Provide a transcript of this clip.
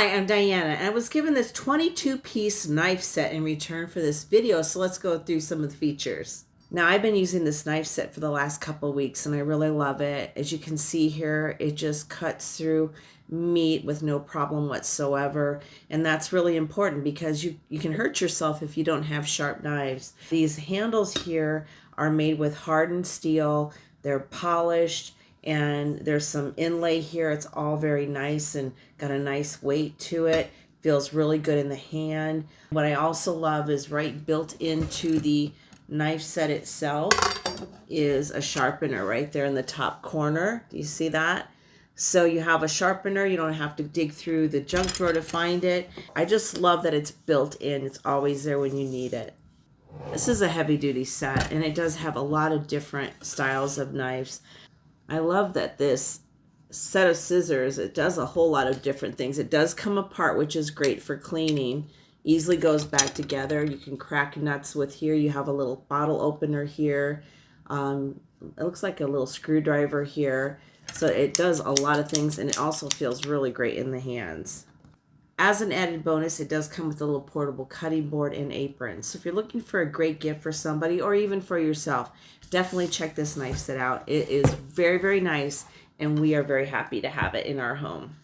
Hi, I'm Diana, and I was given this 22-piece knife set in return for this video, so let's go through some of the features. Now, I've been using this knife set for the last couple of weeks, and I really love it. As you can see here, it just cuts through meat with no problem whatsoever, and that's really important because you can hurt yourself if you don't have sharp knives. These handles here are made with hardened steel. They're polished, and there's some inlay here. It's all very nice and got a nice weight to it. Feels really good in the hand. What I also love is right built into the knife set itself is a sharpener right there in the top corner. Do you see that? So you have a sharpener. You don't have to dig through the junk drawer to find it. I just love that it's built in. It's always there when you need it. This is a heavy duty set, and it does have a lot of different styles of knives. I love that this set of scissors, it does a whole lot of different things. It does come apart, which is great for cleaning. Easily goes back together. You can crack nuts with here. You have a little bottle opener here. It looks like a little screwdriver here. So it does a lot of things, and it also feels really great in the hands. As an added bonus, it does come with a little portable cutting board and apron. So if you're looking for a great gift for somebody or even for yourself, definitely check this knife set out. It is very, very nice, and we are very happy to have it in our home.